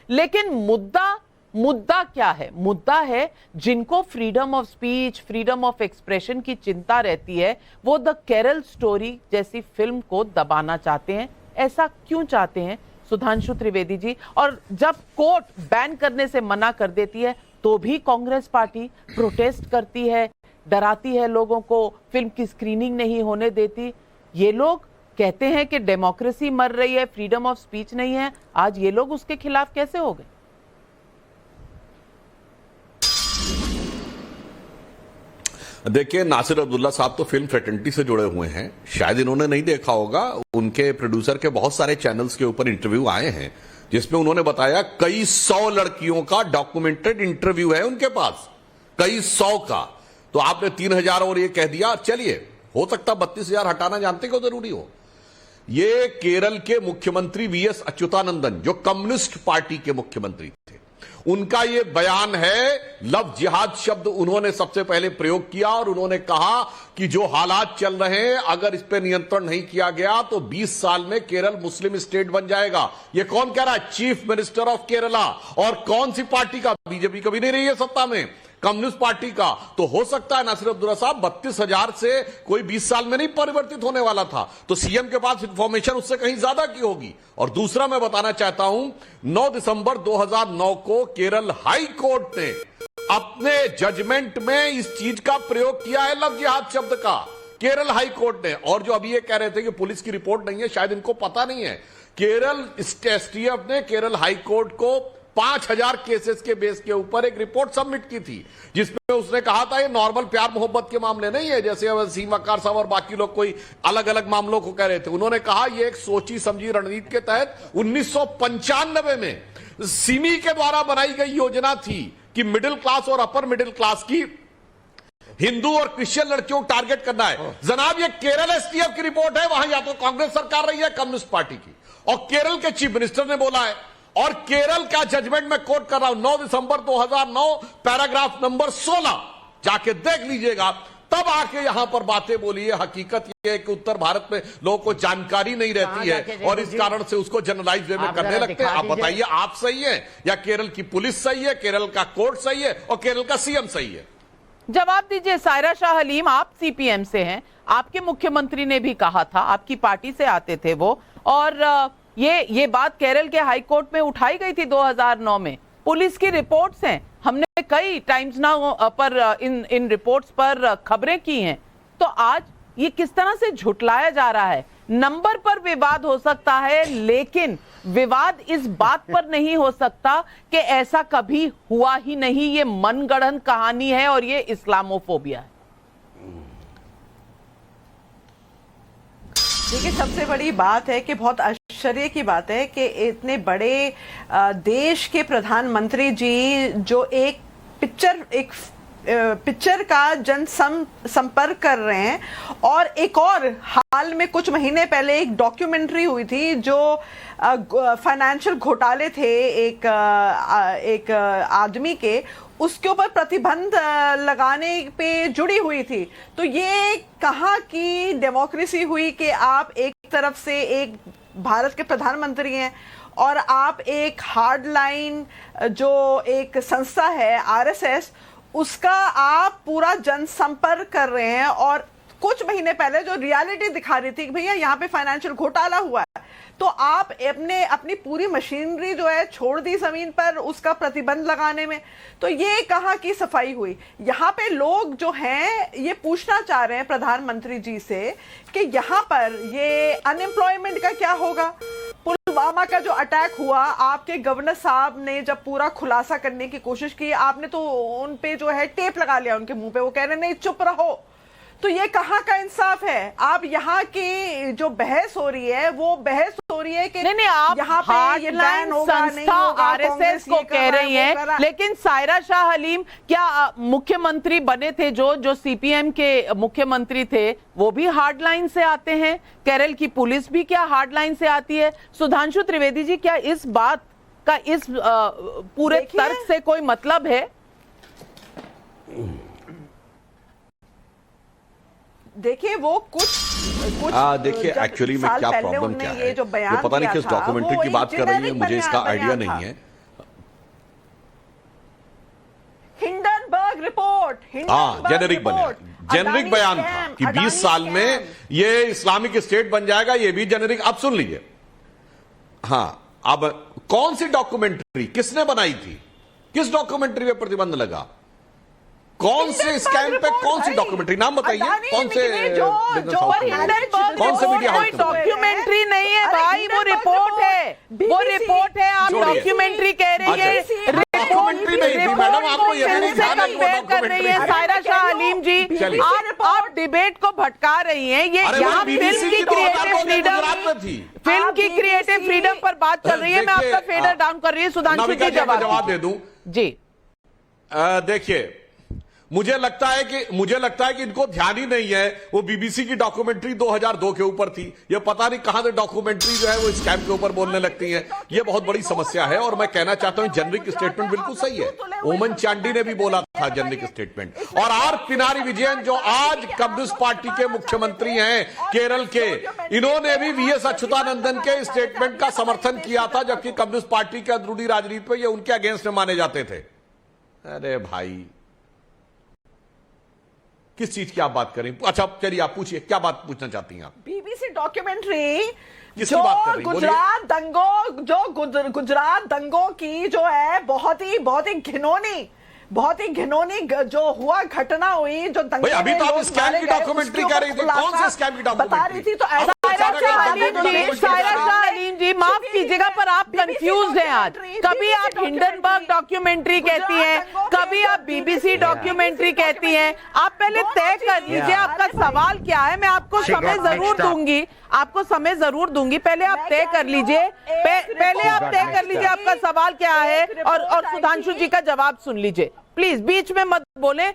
लेकिन मुद्दा क्या है? मुद्दा है जिनको freedom of speech, freedom of expression की चिंता रहती है, वो द केरल स्टोरी जैसी फिल्म को दबाना चाहते हैं। ऐसा क्यों चाहते हैं सुधांशु त्रिवेदी जी? और जब कोर्ट बैन करने से मना कर देती है तो भी कांग्रेस पार्टी प्रोटेस्ट करती है, डराती है लोगों को, फिल्म की स्क्रीनिंग नहीं होने देती। ये लोग कहते हैं कि डेमोक्रेसी मर रही है, फ्रीडम ऑफ स्पीच नहीं है। आज ये लोग उसके खिलाफ कैसे हो गए? देखिए, नासिर अब्दुल्ला साहब तो फिल्म फ्रेटर्निटी से जुड़े हुए हैं, शायद इन्होंने नहीं देखा होगा। उनके प्रोड्यूसर के बहुत सारे चैनल्स के ऊपर इंटरव्यू आए हैं जिसमें उन्होंने बताया कई 100 लड़कियों का डॉक्यूमेंटेड इंटरव्यू है उनके पास, कई 100 का। तो आपने 3000 और ये कह दिया, चलिए हो सकता 32,000 हटाना जानते क्यों जरूरी हो। ये केरल के मुख्यमंत्री वीएस अच्युतानंदन, जो कम्युनिस्ट पार्टी के मुख्यमंत्री थे, उनका यह बयान है। लव जिहाद शब्द उन्होंने सबसे पहले प्रयोग किया और उन्होंने कहा कि जो हालात चल रहे हैं, अगर इस पर नियंत्रण नहीं किया गया तो 20 साल में केरल मुस्लिम स्टेट बन जाएगा। यह कौन कह रहा है? Chief minister of Kerala. और कौन सी पार्टी का? बीजेपी कभी नहीं रही है सत्ता में, कम्युनिस्ट पार्टी का। तो हो सकता है नासिर अब्दुल्ला साहब 32,000 से कोई 20 साल में नहीं परिवर्तित होने वाला था, तो सीएम के पास इंफॉर्मेशन उससे कहीं ज्यादा की होगी। और दूसरा मैं बताना चाहता हूं, 9 दिसंबर 2009 को केरल हाई कोर्ट ने अपने जजमेंट में इस चीज का प्रयोग किया है, लव जिहाद शब्द का, केरल हाई कोर्ट ने। और जो अभी ये कह रहे थे कि पुलिस की रिपोर्ट नहीं है, शायद इनको पता नहीं है, केरल एसटीएफ ने केरल हाई कोर्ट को 5,000 केसेस के बेस के ऊपर एक रिपोर्ट सबमिट की थी, जिसमें उसने कहा था ये नॉर्मल प्यार मोहब्बत के मामले नहीं है, जैसे वसीम अख्तर साहब और बाकी लोग कोई अलग अलग मामलों को कह रहे थे। उन्होंने कहा ये एक सोची समझी रणनीति के तहत 1995 में सिमी के द्वारा बनाई गई योजना थी कि मिडिल क्लास और अपर मिडिल क्लास की हिंदू और क्रिश्चियन लड़कियों को टारगेट करना है। जनाब, ये केरल एसटीएफ की रिपोर्ट है, वहां या तो कांग्रेस सरकार रही है कम्युनिस्ट पार्टी की, और केरल के चीफ मिनिस्टर ने बोला है। और केरल का जजमेंट मैं कोट कर रहा हूं, 9 दिसंबर 2009 पैराग्राफ नंबर 16, जाके देख लीजिएगा। तब आके यहां पर बातें बोली है। हकीकत यह है कि उत्तर भारत में लोगों को जानकारी नहीं रहती है और इस कारण से उसको जनरलाइज वे में करने लगते हैं। आप बताइए, आप सही है या केरल की पुलिस सही है, केरल का कोर्ट सही है और केरल का सीएम सही है? जवाब दीजिए। सायरा शाह हलीम, आप सीपीएम से हैं, आपके मुख्यमंत्री ने भी कहा था, आपकी पार्टी से आते थे वो, और ये बात केरल के हाई कोर्ट में उठाई गई थी 2009 में। पुलिस की रिपोर्ट्स हैं, हमने कई टाइम्स नाउ पर इन रिपोर्ट्स पर खबरें की हैं। तो आज ये किस तरह से झुटलाया जा रहा है? नंबर पर विवाद हो सकता है, लेकिन विवाद इस बात पर नहीं हो सकता कि ऐसा कभी हुआ ही नहीं, ये मनगढ़ंत कहानी है और ये इस्लामोफोबिया है। देखिए, सबसे बड़ी बात है कि बहुत आश्चर्य की बात है कि इतने बड़े देश के प्रधानमंत्री जी जो एक पिक्चर का जन संपर्क कर रहे हैं, और एक और हाल में कुछ महीने पहले एक डॉक्यूमेंट्री हुई थी जो फाइनेंशियल घोटाले थे एक आदमी के, उसके ऊपर प्रतिबंध लगाने पे जुड़ी हुई थी। तो ये कहाँ की डेमोक्रेसी हुई कि आप एक तरफ से एक भारत के प्रधानमंत्री हैं और आप एक हार्ड लाइन जो एक संस्था है आरएसएस, उसका आप पूरा जनसंपर्क कर रहे हैं। और कुछ महीने पहले जो रियलिटी दिखा रही थी कि भैया यहाँ पे फाइनेंशियल घोटाला हुआ है, तो आप अपनी पूरी मशीनरी जो है छोड़ दी जमीन पर उसका प्रतिबंध लगाने में। तो ये कहाँ की सफाई हुई? यहाँ पे लोग जो हैं ये पूछना चाह रहे हैं प्रधानमंत्री जी से कि यहाँ पर ये अनएम्प्लॉयमेंट का क्या होगा? पुलवामा का जो अटैक हुआ, आपके गवर्नर साहब ने जब पूरा खुलासा करने की कोशिश की, आपने तो उन पे जो है टेप लगा लिया उनके मुंह पे, वो कह रहे नहीं चुप रहो। तो ये कहाँ का इंसाफ है? आप यहाँ की जो बहस हो रही है वो बहस हो रही है कि नहीं, आप यहाँ पे ये बैन होगा नहीं होगा, आरएसएस को कह रही हैं। लेकिन सायरा शाह हलीम, क्या मुख्यमंत्री बने थे जो सीपीएम के मुख्यमंत्री थे, वो भी हार्ड लाइन से आते हैं? केरल की पुलिस भी क्या हार्ड लाइन से आती है? सुधांशु त्रिवेदी जी, क्या इस बात का इस पूरे तर्क से कोई मतलब है? देखिए, वो कुछ देखिए एक्चुअली में क्या प्रॉब्लम क्या है, ये पता नहीं किस डॉक्यूमेंट्री की बात कर रही है, मुझे इसका आइडिया नहीं है। रिपोर्ट, हाँ जेनेरिक बने, जेनेरिक बयान था कि 20 साल में ये इस्लामिक स्टेट बन जाएगा, ये भी जेनेरिक। अब सुन लीजिए, हाँ अब कौन सी डॉक्यूमेंट्री किसने बनाई थी, किस डॉक्यूमेंट्री पे प्रतिबंध लगा, कौन से स्कैम पे कौन सी डॉक्यूमेंट्री, नाम बताइए कौन से कौन से मीडिया हाउस पे? डॉक्यूमेंट्री नहीं है भाई, वो रिपोर्ट है, वो रिपोर्ट है। आप डॉक्यूमेंट्री कह रही है, डॉक्यूमेंट्री नहीं थी मैडम, आपको ये भी नहीं ध्यान है कि वो कंपेयर कर रही है सायरा शाह हलीम जी। आप डिबेट को भटका रही हैं। ये यहाँ फिल्म की क्रिएटिव फ्रीडम, फिल्म की क्रिएटिव फ्रीडम पर बात चल रही है। मैं आपका फेडर डाउन कर रही हूँ, सुधांशु जी जवाब दे दूं जी। देखिए मुझे लगता है कि इनको ध्यान ही नहीं है। वो बीबीसी की डॉक्यूमेंट्री 2002 के ऊपर थी, ये पता नहीं कहां से डॉक्यूमेंट्री जो है वो स्कैम के ऊपर बोलने लगती है। ये बहुत बड़ी समस्या है। और मैं कहना चाहता हूं जेनरिक स्टेटमेंट बिल्कुल सही है, ओमन चांडी ने भी बोला था जेनरिक स्टेटमेंट। और आर पिनारी विजयन जो आज कम्युनिस्ट पार्टी के मुख्यमंत्री हैं केरल के, इन्होंने भी वीएस अच्युतानंदन के स्टेटमेंट का समर्थन किया था, जबकि कम्युनिस्ट पार्टी के अंदरूनी राजनीति पर ये उनके अगेंस्ट में माने जाते थे। अरे भाई किस चीज की आप बात करें? अच्छा चलिए आप पूछिए, क्या बात पूछना चाहती हैं आप? बीबीसी डॉक्यूमेंट्री किसकी बात कर रही हैं? गुजरात दंगों, जो गुजरात दंगों की जो है बहुत ही घिनौनी जो हुआ घटना हुई, जो दंगे अभी तो आप स्कैम की डॉक्यूमेंट्री कह रही थी, कौन से स्कैम की डॉक्यूमेंट्री बता रही थी? तो ऐसा सायरा शाह हलीम जी माफ कीजिएगा पर आप कंफ्यूज हैं आज। कभी आप हिंडनबर्ग डॉक्यूमेंट्री कहती हैं, कभी आप बीबीसी डॉक्यूमेंट्री कहती हैं। आप पहले तय कर लीजिए आपका सवाल क्या है। मैं आपको समय जरूर दूंगी, आपको समय जरूर दूंगी। पहले आप तय कर लीजिए, पहले आप तय कर लीजिए आपका सवाल क्या है, और सुधांशु जी का जवाब सुन लीजिए। प्लीज बीच में मत बोले।